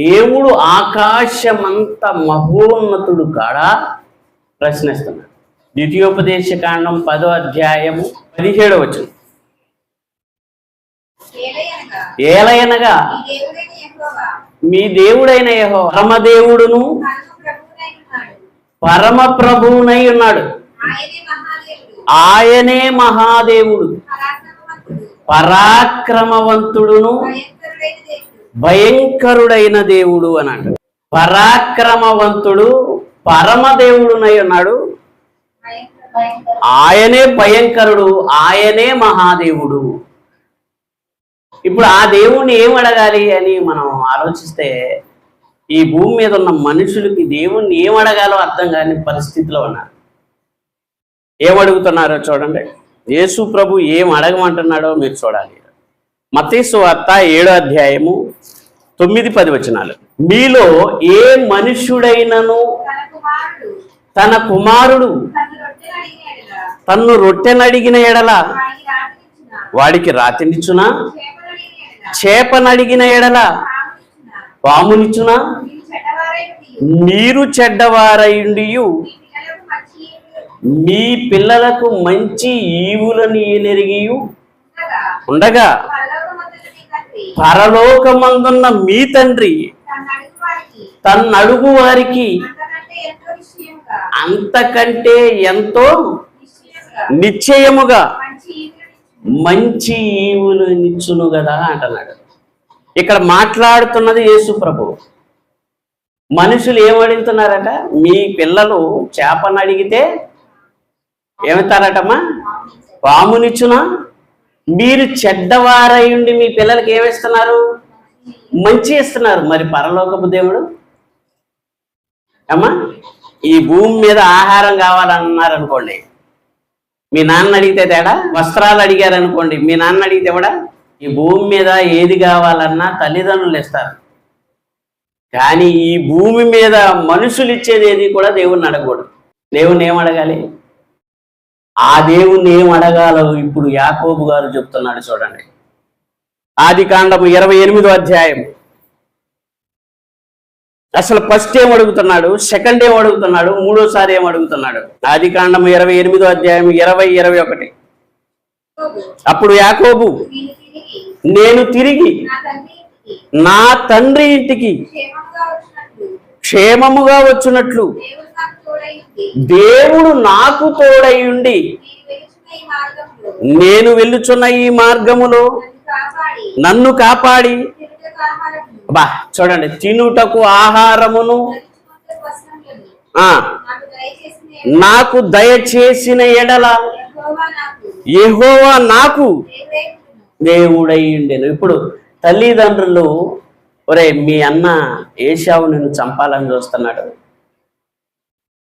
దేవుడు ఆకాశమంత మహోన్నతుడు కాడా ప్రశ్నిస్తున్నాడు. ద్వితీయోపదేశ కాండం 10వ అధ్యాయము 17వ వచనం. ఏలయనగా మీ దేవుడైన యెహోవా పరమదేవుడును పరమ ప్రభువునై ఉన్నాడు. ఆయనే మహాదేవుడు, పరాక్రమవంతుడును భయంకరుడైన దేవుడు అన్నాడు. పరాక్రమవంతుడు పరమదేవుడునై ఉన్నాడు. ఆయనే భయంకరుడు, ఆయనే మహాదేవుడు. ఇప్పుడు ఆ దేవుణ్ణి ఏం అడగాలి అని మనం ఆలోచిస్తే ఈ భూమి మీద ఉన్న మనుషులకి దేవుణ్ణి ఏం అడగాలో అర్థం కాని పరిస్థితిలో ఉన్నారు. ఏమడుగుతున్నారో చూడండి. యేసు ప్రభు ఏం అడగమంటున్నాడో మీరు చూడాలి. మత్తయి సువార్త 7వ అధ్యాయము 9-10 వచనాలు. మీలో ఏ మనుష్యుడైనను తన కుమారుడు తన్ను రొట్టెనడిగిన ఎడల వాడికి రాతినిచ్చునా? చేపనడిగిన ఎడల పామునిచ్చునా? మీరు చెడ్డవారయుండియు మీ పిల్లలకు మంచి ఈవులను ఎరిగియు ఉండగా పరలోకమందున్న మీ తండ్రి తన్నడుగు వారికి అంతకంటే ఎంతో నిశ్చయముగా మంచి ఈవులు నిచ్చును కదా అంటున్నాడు. ఇక్కడ మాట్లాడుతున్నది యేసు ప్రభువు. మనుషులు ఏమడుగుతున్నారట? మీ పిల్లలు చేపను అడిగితే ఏమిస్తారటమ్మా? పామునిచ్చునా? మీరు చెడ్డవారయుండి మీ పిల్లలకి ఏమిస్తున్నారు? మంచి ఇస్తున్నారు. మరి పరలోకపు దేవుడు అమ్మా, ఈ భూమి మీద ఆహారం కావాలన్నారు అనుకోండి, మీ నాన్న అడిగితే తేడా. వస్త్రాలు అడిగారు అనుకోండి, మీ నాన్న అడిగితే కూడా. ఈ భూమి మీద ఏది కావాలన్నా తల్లిదండ్రులు ఇస్తారు. కానీ ఈ భూమి మీద మనుషులు ఇచ్చేది ఏది కూడా దేవుణ్ణి అడగకూడదు. దేవుణ్ణి ఏం అడగాలి? ఆ దేవుణ్ణి ఏం అడగాలో ఇప్పుడు యాకోబు గారు చెప్తున్నాడు చూడండి. ఆదికాండము 28వ అధ్యాయం. అసలు ఫస్ట్ ఏం అడుగుతున్నాడు, సెకండ్ ఏం అడుగుతున్నాడు, మూడోసారి ఏం అడుగుతున్నాడు? ఆదికాండము 28వ అధ్యాయం 20-21. అప్పుడు యాకోబు, నేను తిరిగి నా తండ్రి ఇంటికి క్షేమముగా వచ్చినట్లు దేవుడు నాకు తోడైయుండి నేను వెళ్ళుచున్న ఈ మార్గములో నన్ను కాపాడి, బా చూడండి, తినుటకు ఆహారమును నాకు దయచేసిన ఎడల యెహోవా నాకు దేవుడైయుండెను. ఇప్పుడు తల్లిదండ్రులు, ఒరే మీ అన్న ఏశావు నిన్ను చంపాలని చూస్తున్నాడు,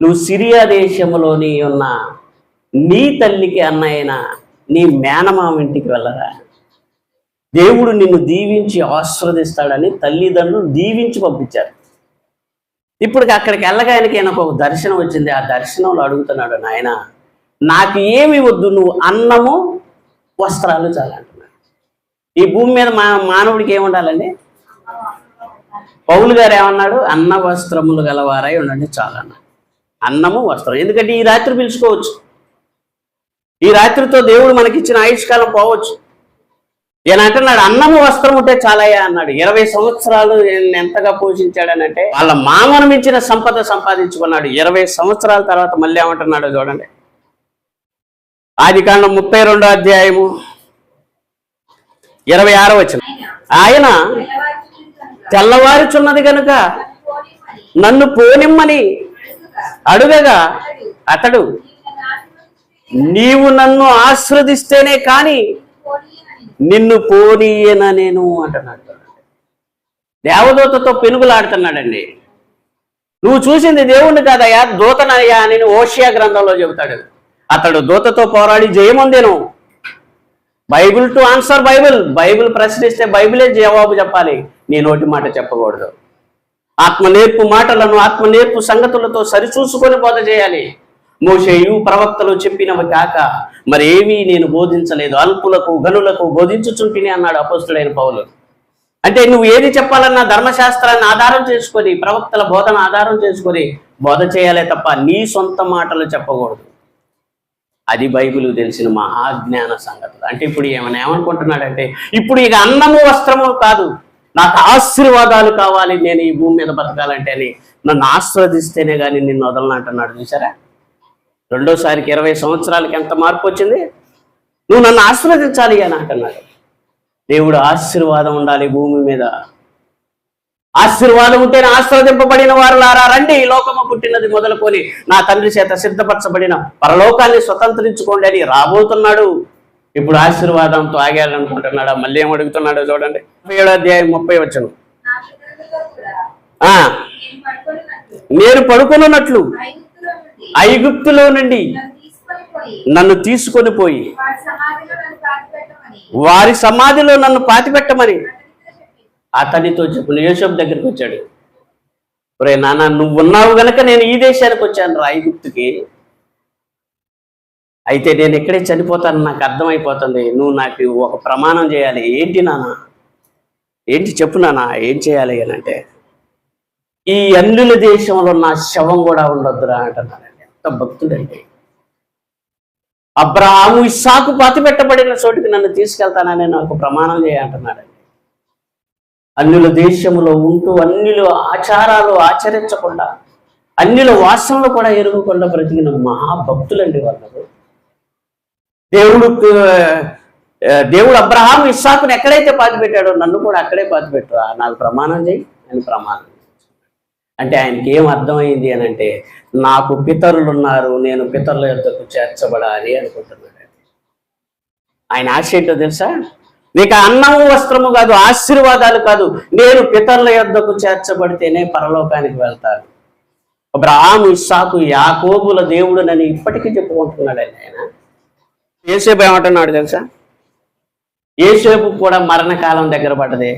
నువ్వు సిరియా దేశంలోని ఉన్న నీ తల్లికి అన్న అయిన నీ మేనమామ ఇంటికి వెళ్ళరా, దేవుడు నిన్ను దీవించి ఆశీర్వదిస్తాడని తల్లిదండ్రులు దీవించి పంపించారు. ఇప్పుడు అక్కడికి వెళ్ళగానికి ఆయనకు ఒక దర్శనం వచ్చింది. ఆ దర్శనంలో అడుగుతున్నాడు, నాయన నాకు ఏమి వద్దు, నువ్వు అన్నము వస్త్రాలు చాలంటున్నాడు. ఈ భూమి మీద మానవుడికి ఏముండాలండి? పౌలు గారు ఏమన్నాడు? అన్న వస్త్రములు గలవారై ఉండండి చాలన్న. అన్నము వస్త్రం. ఎందుకంటే ఈ రాత్రి పిలుచుకోవచ్చు, ఈ రాత్రితో దేవుడు మనకిచ్చిన ఆయుష్కాలం పోవచ్చు. ఈయన అంటున్నాడు అన్నము వస్త్రం ఉంటే చాలయ్యా అన్నాడు. 20 సంవత్సరాలు ఎంతగా పోషించాడనంటే వాళ్ళ మామను మించిన సంపద సంపాదించుకున్నాడు. 20 సంవత్సరాల తర్వాత మళ్ళీ ఏమంటున్నాడు చూడండి. ఆదికాండం 32వ అధ్యాయము 26వ వచనం. ఆయన తెల్లవారుచున్నది కనుక నన్ను పోనిమ్మని అడుగగా అతడు, నీవు నన్ను ఆశీర్వదిస్తేనే కాని నిన్ను పోనీయన నేను అంటున్నాడు. దేవదూతతో పెనుగులాడుతున్నాడండి. నువ్వు చూసింది దేవుణ్ణి కాదయ్యా, దూతనయ్యా అని ఓషియా గ్రంథంలో చెబుతాడు. అతడు దూతతో పోరాడి జయమొందెను. Bible to answer Bible. Bible ప్రశ్నిస్తే బైబిలే జవాబు చెప్పాలి, నీ నోటి మాట చెప్పకూడదు. ఆత్మ నేర్పు మాటలను ఆత్మ నేర్పు సంగతులతో సరిచూసుకొని బోధ చేయాలి. మోషేయు ప్రవక్తలు చెప్పినవి కాక మరేమీ నేను బోధించలేదు, అల్పులకు గనులకు బోధించుచుంటిని అన్నాడు అపోస్తుడైన పౌలు. అంటే నువ్వు ఏది చెప్పాలన్నా ధర్మశాస్త్రాన్ని ఆధారం చేసుకొని, ప్రవక్తల బోధన ఆధారం చేసుకొని బోధ చేయాలే తప్ప నీ సొంత మాటలు చెప్పకూడదు. అది బైబిల్ తెలిసిన మహాజ్ఞాన సంగతులు. అంటే ఇప్పుడు ఏమనుకుంటున్నాడంటే, ఇప్పుడు ఇక అన్నము వస్త్రము కాదు, నాకు ఆశీర్వాదాలు కావాలి, నేను ఈ భూమి మీద బతకాలంటే అని నన్ను ఆస్వాదిస్తేనే కానీ నిన్ను వదలను అంటున్నాడు. చూసారా, రెండోసారికి 20 సంవత్సరాలకి ఎంత మార్పు వచ్చింది. నువ్వు నన్ను ఆశీర్వదించాలి అని అంటున్నాడు. దేవుడు ఆశీర్వాదం ఉండాలి భూమి మీద. ఆశీర్వాదం ఉంటేనే ఆశీర్వదింపబడిన వారులారా రండి, లోకము పుట్టినది మొదలుకొని నా తండ్రి చేత సిద్ధపరచబడిన పరలోకాన్ని స్వతంత్రించుకోండి అని రాబోతున్నాడు. ఇప్పుడు ఆశీర్వాదంతో ఆగాలనుకుంటున్నాడా? మళ్ళీ ఏమడుగుతున్నాడో చూడండి. 7వ అధ్యాయం 30 వచనం. నేను పడుకొనున్నట్లు ఐగుప్తులో నుండి నన్ను తీసుకొని పోయి వారి సమాధిలో నన్ను పాతిపెట్టమని అతనితో చెప్పిన. యోసేపు దగ్గరికి వచ్చాడు. ఒరే నాన్న, నువ్వు ఉన్నావు గనక నేను ఈ దేశానికి వచ్చాను రా, ఐగుప్తుకి. అయితే నేను ఎక్కడే చనిపోతాను నాకు అర్థమైపోతుంది. నువ్వు నాకు ఒక ప్రమాణం చేయాలి. ఏంటి నాన్న? ఏంటి చెప్పు నాన్న, ఏం చేయాలి అని అంటే, ఈ అన్యుల దేశంలో నా శవం కూడా ఉండొద్దురా అంటున్నానండి. ఎంత భక్తుడండి. అబ్రాహాము ఇస్సాకు పాతి పెట్టబడిన చోటికి నన్ను తీసుకెళ్తానని నాకు ప్రమాణం చేయంటున్నాడండి. అన్యుల దేశంలో ఉంటూ అన్యుల ఆచారాలు ఆచరించకుండా, అన్యుల వాసనలు కూడా ఎరుగుకుండా బ్రతికిన మహాభక్తులండి వాళ్ళు. దేవుడు అబ్రహాము ఇస్సాకుని ఎక్కడైతే పాతి పెట్టాడో నన్ను కూడా అక్కడే పాతి పెట్టురా, నాకు ప్రమాణం చేయి అని ప్రమాణం. అంటే ఆయనకి ఏం అర్థమైంది అని అంటే, నాకు పితరులు ఉన్నారు, నేను పితరుల యొద్దకు చేర్చబడాలి అనుకుంటున్నాడు. ఆయన ఆశ ఏంటో తెలుసా? నీకు అన్నము వస్త్రము కాదు, ఆశీర్వాదాలు కాదు, నేను పితరుల యొద్దకు చేర్చబడితేనే పరలోకానికి వెళ్తాను. అబ్రహాము ఇస్సాకు యాకోబుల దేవుడునని ఇప్పటికీ చెప్పుకుంటున్నాడండి ఆయన. యోసేపు ఏమంటున్నాడు తెలుసా? యోసేపు కూడా మరణకాలం దగ్గర పడ్డది.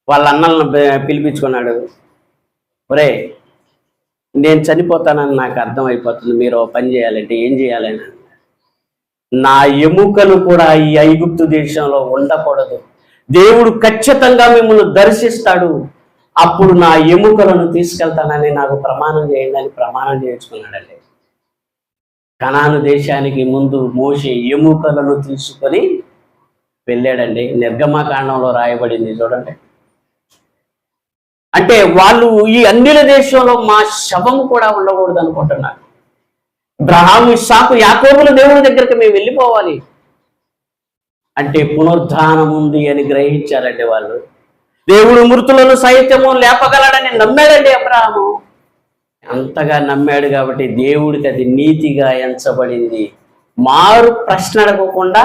వాళ్ళ అన్నలను పిలిపించుకున్నాడు. ఒరే, నేను చనిపోతానని నాకు అర్థమైపోతుంది, మీరు పని చేయాలంటే ఏం చేయాలని. నా ఎముకలు కూడా ఈ ఐగుప్తు దేశంలో ఉండకూడదు, దేవుడు ఖచ్చితంగా మిమ్మల్ని దర్శిస్తాడు, అప్పుడు నా ఎముకలను తీసుకెళ్తానని నాకు ప్రమాణం చేయండి అని ప్రమాణం చేయించుకున్నాడండి. కనాను దేశానికి ముందు మోషే ఎముకలను తీసుకొని వెళ్ళాడండి. నిర్గమకాండంలో రాయబడింది చూడండి. అంటే వాళ్ళు ఈ అన్యుల దేశంలో మా శవం కూడా ఉండకూడదు అనుకుంటున్నారు. అబ్రహాము ఇస్సాకు యాకోబుల దేవుడి దగ్గరికి మేము వెళ్ళిపోవాలి అంటే పునరుద్ధానం ఉంది అని గ్రహించారండి వాళ్ళు. దేవుడు మృతులను సైత్యము లేపగలడని నమ్మాడండి అబ్రహాము. అంతగా నమ్మాడు కాబట్టి దేవుడికి అది నీతిగా ఎంచబడింది. మారు ప్రశ్న అడగకుండా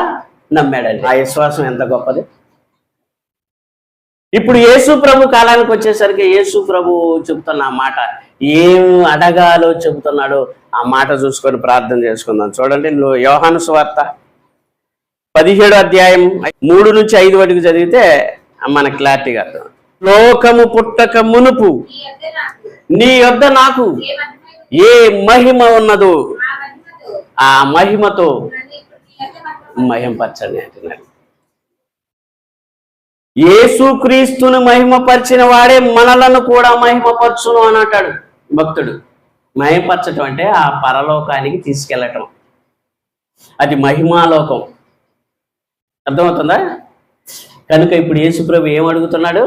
నమ్మాడండి. ఆ విశ్వాసం ఎంత గొప్పది. ఇప్పుడు యేసు ప్రభు కాలానికి వచ్చేసరికి యేసు ప్రభు చెబుతున్న ఆ మాట, ఏం అడగాలో చెబుతున్నాడో ఆ మాట చూసుకొని ప్రార్థన చేసుకుందాం. చూడండి, యోహాను సువార్త 17వ అధ్యాయం 3 నుంచి 5 వరకు చదివితే మనకు క్లారిటీగా అర్థం. లోకము పుట్టక మునుపు నీ యొద్ద నాకు ఏ మహిమ ఉన్నదో ఆ మహిమతో మహిమపరచండి అంటున్నాడు. యేసుక్రీస్తును మహిమపరిచిన వాడే మనలను కూడా మహిమపరచును అని అంటాడు భక్తుడు. మహిమపరచటం అంటే ఆ పరలోకానికి తీసుకెళ్ళటం, అది మహిమాలోకం. అర్థమవుతుందా? కనుక ఇప్పుడు యేసుప్రభు ఏం అడుగుతున్నాడు?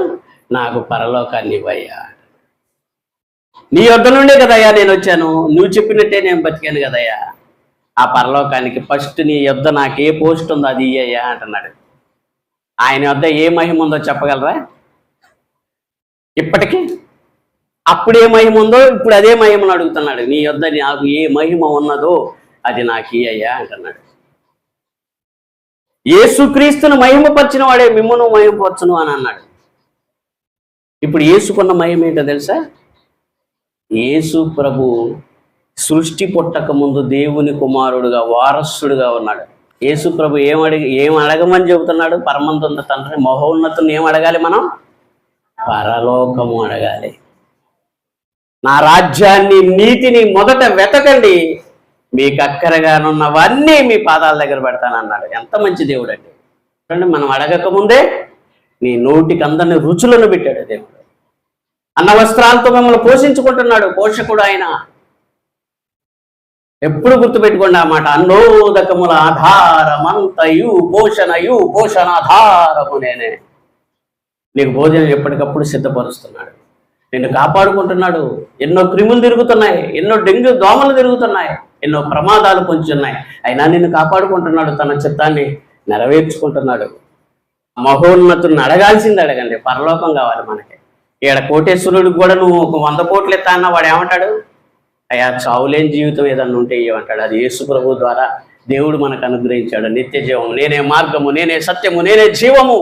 నాకు పరలోకాన్ని ఇవ్వయ్యా. నీ యొద్ద నుండే కదయ్యా నేను వచ్చాను, నువ్వు చెప్పినట్టే నేను బతికాను కదయ్యా. ఆ పరలోకానికి ఫస్ట్ నీ యొద్ద నాకు ఏ పోస్ట్ ఉందో అది ఇయ్యయ్యా అంటున్నాడు. ఆయన వద్ద ఏ మహిమ ఉందో చెప్పగలరా? ఇప్పటికీ అప్పుడు ఏ మహిమ ఉందో ఇప్పుడు అదే మహిమను అడుగుతున్నాడు. నీ యొద్ద నాకు ఏ మహిమ ఉన్నదో అది నాకు ఇయ్యయ్యా అంటున్నాడు. యేసుక్రీస్తును మహిమపరిచిన వాడే మిమ్మును మహిమపరచును అని అన్నాడు. ఇప్పుడు యేసుకున్న మహిమ ఏంటో తెలుసా? యేసు ప్రభు సృష్టి పుట్టక ముందు దేవుని కుమారుడుగా వారసుడుగా ఉన్నాడు. యేసు ప్రభు ఏం అడగమని చెబుతున్నాడు? పరమందున్న తండ్రి మహోన్నతుని ఏం అడగాలి మనం? పరలోకము అడగాలి. నా రాజ్యాన్ని నీతిని మొదట వెతకండి, మీకు అక్కరగానున్నవన్నీ మీ పాదాల దగ్గర పెడతానన్నాడు. ఎంత మంచి దేవుడు అండి. చూడండి, మనం అడగక ముందే నీ నోటికి అందరిని రుచులను పెట్టాడు దేవుడు. అన్న వస్త్రాలతో మిమ్మల్ని పోషించుకుంటున్నాడు పోషకుడు ఆయన. ఎప్పుడు గుర్తుపెట్టుకోండి ఆ మాట. అన్నోదకముల ఆధారమంతయు పోషణాధారము నేనే. నీకు భోజనం ఎప్పటికప్పుడు సిద్ధపరుస్తున్నాడు, నిన్ను కాపాడుకుంటున్నాడు. ఎన్నో క్రిములు తిరుగుతున్నాయి, ఎన్నో డెంగ్యూ దోమలు తిరుగుతున్నాయి, ఎన్నో ప్రమాదాలు పొంచున్నాయి, అయినా నిన్ను కాపాడుకుంటున్నాడు, తన చిత్తాన్ని నెరవేర్చుకుంటున్నాడు. మహోన్నతుని అడగాల్సింది అడగండి, పరలోకం కావాలి మనకి. ఈడ కోటేశ్వరుడికి కూడా నువ్వు ఒక 100 కోట్లు ఎత్తా అన్నా వాడు ఏమంటాడు? అయ్యా, చావులేని జీవితం ఏదన్నా ఉంటే ఇవ్వమంటాడు. అది యేసు ప్రభు ద్వారా దేవుడు మనకు అనుగ్రహించాడు నిత్య జీవము. నేనే మార్గము, నేనే సత్యము, నేనే జీవము,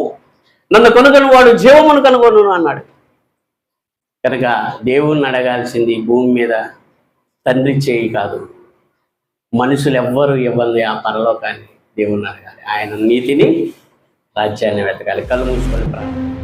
నన్ను కనుగొని వాడు జీవమును కనుగొను అన్నాడు. కనుక దేవుణ్ణి అడగాల్సింది భూమి మీద తండ్రి చేయి కాదు, మనుషులు ఎవ్వరూ ఇవ్వాలి ఆ పరలోకాన్ని. దేవుణ్ణి అడగాలి, ఆయన నీతిని, రాజ్యాన్ని వెతకాలి. కళ్ళు మూసుకొని ప్రార్థన.